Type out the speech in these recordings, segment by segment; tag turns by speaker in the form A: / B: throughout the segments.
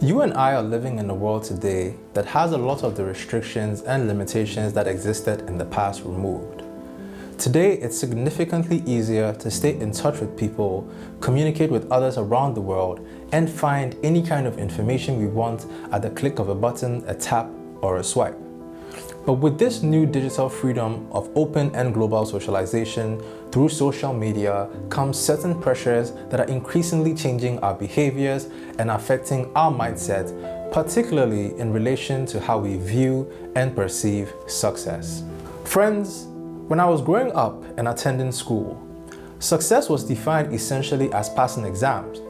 A: You and I are living in a world today that has a lot of the restrictions and limitations that existed in the past removed. Today, it's significantly easier to stay in touch with people, communicate with others around the world, and find any kind of information we want at the click of a button, a tap, or a swipe. But with this new digital freedom of open and global socialization through social media comes certain pressures that are increasingly changing our behaviors and affecting our mindset, particularly in relation to how we view and perceive success. Friends, when I was growing up and attending school, success was defined essentially as passing exams.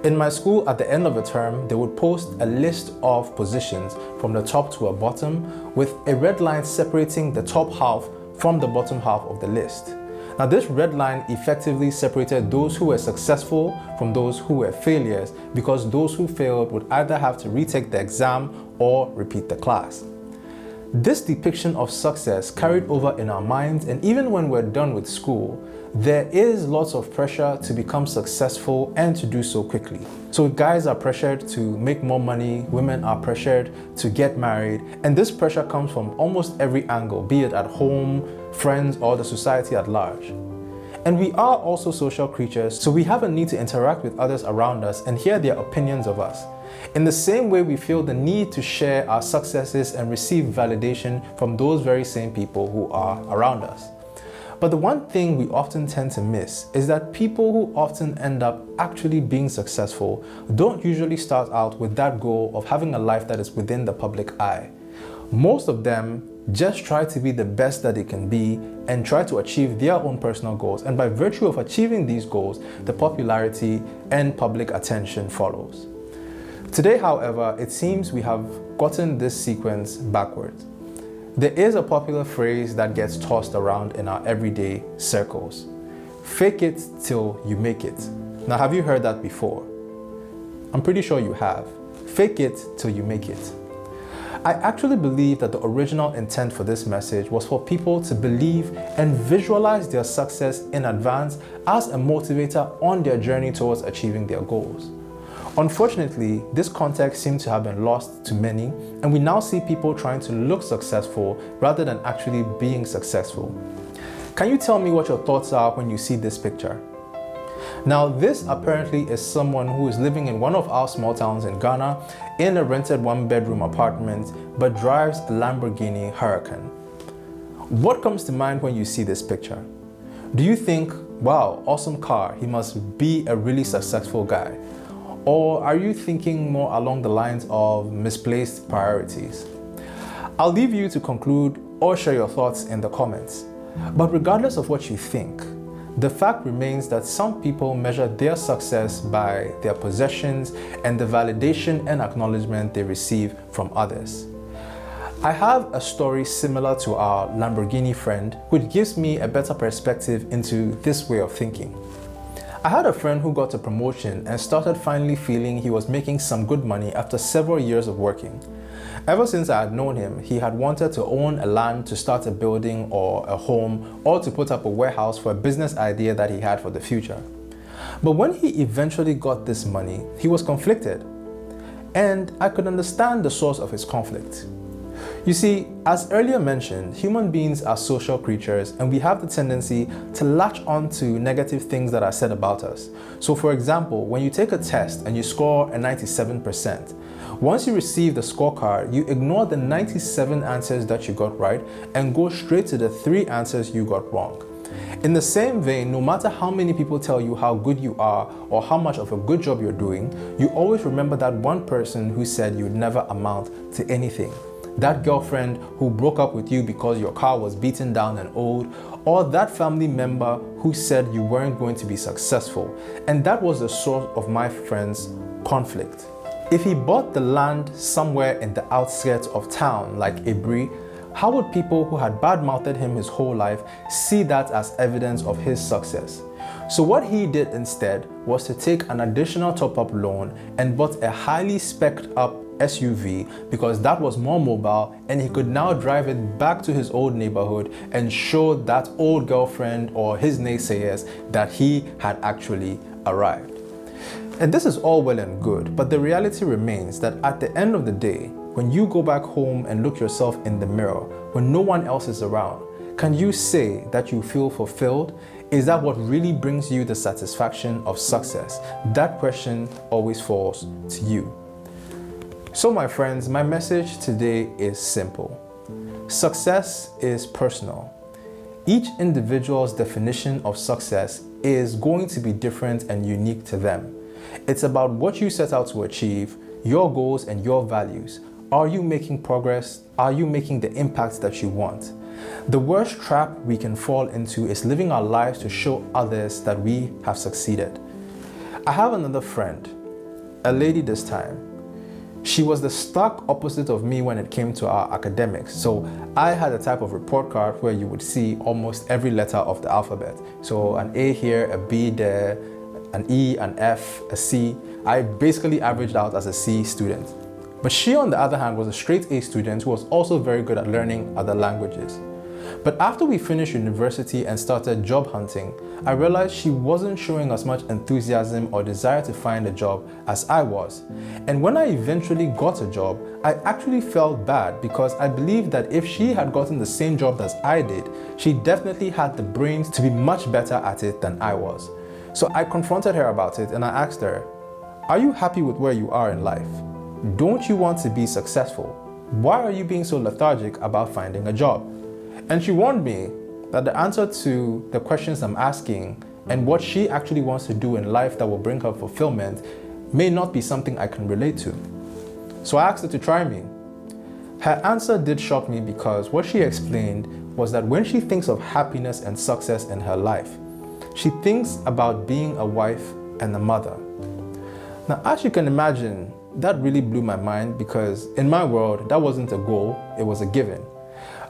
A: In my school, at the end of a term, they would post a list of positions from the top to a bottom with a red line separating the top half from the bottom half of the list. Now, this red line effectively separated those who were successful from those who were failures, because those who failed would either have to retake the exam or repeat the class. This depiction of success carried over in our minds, and even when we're done with school, there is lots of pressure to become successful and to do so quickly. So guys are pressured to make more money, women are pressured to get married, and this pressure comes from almost every angle, be it at home, friends, or the society at large. And we are also social creatures, so we have a need to interact with others around us and hear their opinions of us. In the same way, we feel the need to share our successes and receive validation from those very same people who are around us. But the one thing we often tend to miss is that people who often end up actually being successful don't usually start out with that goal of having a life that is within the public eye. Most of them just try to be the best that they can be and try to achieve their own personal goals. And by virtue of achieving these goals, the popularity and public attention follows. Today, however, it seems we have gotten this sequence backwards. There is a popular phrase that gets tossed around in our everyday circles. Fake it till you make it. Now, have you heard that before? I'm pretty sure you have. Fake it till you make it. I actually believe that the original intent for this message was for people to believe and visualize their success in advance as a motivator on their journey towards achieving their goals. Unfortunately, this context seems to have been lost to many, and we now see people trying to look successful rather than actually being successful. Can you tell me what your thoughts are when you see this picture? Now, this apparently is someone who is living in one of our small towns in Ghana in a rented one-bedroom apartment, but drives a Lamborghini Huracan. What comes to mind when you see this picture? Do you think, wow, awesome car, he must be a really successful guy? Or are you thinking more along the lines of misplaced priorities? I'll leave you to conclude or share your thoughts in the comments. But regardless of what you think, the fact remains that some people measure their success by their possessions and the validation and acknowledgement they receive from others. I have a story similar to our Lamborghini friend, which gives me a better perspective into this way of thinking. I had a friend who got a promotion and started finally feeling he was making some good money after several years of working. Ever since I had known him, he had wanted to own a land to start a building or a home, or to put up a warehouse for a business idea that he had for the future. But when he eventually got this money, he was conflicted. And I could understand the source of his conflict. You see, as earlier mentioned, human beings are social creatures, and we have the tendency to latch on to negative things that are said about us. So for example, when you take a test and you score a 97%, once you receive the scorecard, you ignore the 97 answers that you got right and go straight to the 3 answers you got wrong. In the same vein, no matter how many people tell you how good you are or how much of a good job you're doing, you always remember that one person who said you'd never amount to anything. That girlfriend who broke up with you because your car was beaten down and old, or that family member who said you weren't going to be successful. And that was the source of my friend's conflict. If he bought the land somewhere in the outskirts of town like Ibri, how would people who had badmouthed him his whole life see that as evidence of his success? So what he did instead was to take an additional top-up loan and bought a highly spec'd up SUV because that was more mobile, and he could now drive it back to his old neighborhood and show that old girlfriend or his naysayers that he had actually arrived. And this is all well and good, but the reality remains that at the end of the day, when you go back home and look yourself in the mirror, when no one else is around, can you say that you feel fulfilled? Is that what really brings you the satisfaction of success? That question always falls to you. So my friends, my message today is simple. Success is personal. Each individual's definition of success is going to be different and unique to them. It's about what you set out to achieve, your goals and your values. Are you making progress? Are you making the impact that you want? The worst trap we can fall into is living our lives to show others that we have succeeded. I have another friend, a lady this time. She was the stark opposite of me when it came to our academics. So I had a type of report card where you would see almost every letter of the alphabet. So an A here, a B there, an E, an F, a C. I basically averaged out as a C student. But she, on the other hand, was a straight A student who was also very good at learning other languages. But after we finished university and started job hunting, I realized she wasn't showing as much enthusiasm or desire to find a job as I was. And when I eventually got a job, I actually felt bad because I believed that if she had gotten the same job as I did, she definitely had the brains to be much better at it than I was. So I confronted her about it and I asked her, "Are you happy with where you are in life? Don't you want to be successful? Why are you being so lethargic about finding a job?" And she warned me that the answer to the questions I'm asking and what she actually wants to do in life that will bring her fulfillment may not be something I can relate to. So I asked her to try me. Her answer did shock me because what she explained was that when she thinks of happiness and success in her life, she thinks about being a wife and a mother. Now, as you can imagine, that really blew my mind because in my world, that wasn't a goal, it was a given.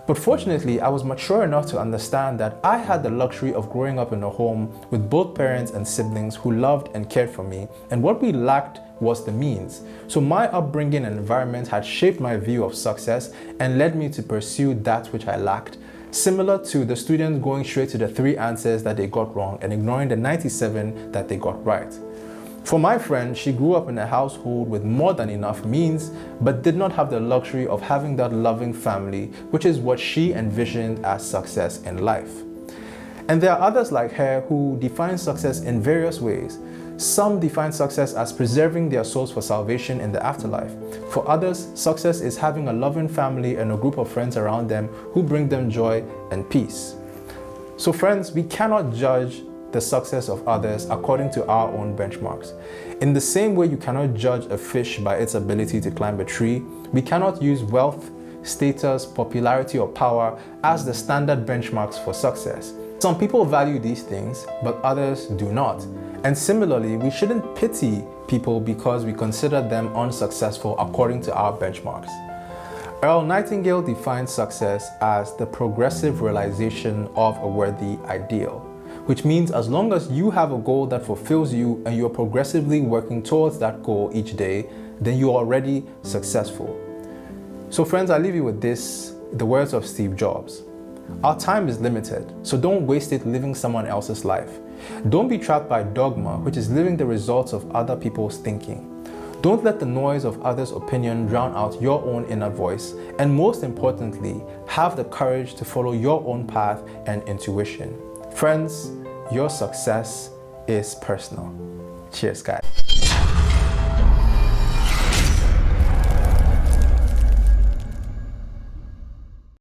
A: But fortunately, I was mature enough to understand that I had the luxury of growing up in a home with both parents and siblings who loved and cared for me, and what we lacked was the means. So my upbringing and environment had shaped my view of success and led me to pursue that which I lacked, similar to the students going straight to the 3 answers that they got wrong and ignoring the 97 that they got right. For my friend, she grew up in a household with more than enough means, but did not have the luxury of having that loving family, which is what she envisioned as success in life. And there are others like her who define success in various ways. Some define success as preserving their souls for salvation in the afterlife. For others, success is having a loving family and a group of friends around them who bring them joy and peace. So friends, we cannot judge the success of others according to our own benchmarks. In the same way you cannot judge a fish by its ability to climb a tree, we cannot use wealth, status, popularity, or power as the standard benchmarks for success. Some people value these things, but others do not. And similarly, we shouldn't pity people because we consider them unsuccessful according to our benchmarks. Earl Nightingale defines success as the progressive realization of a worthy ideal, which means as long as you have a goal that fulfills you and you're progressively working towards that goal each day, then you're already successful. So friends, I leave you with this, the words of Steve Jobs. Our time is limited, so don't waste it living someone else's life. Don't be trapped by dogma, which is living the results of other people's thinking. Don't let the noise of others' opinion drown out your own inner voice, and most importantly, have the courage to follow your own path and intuition. Friends, your success is personal. Cheers, guys.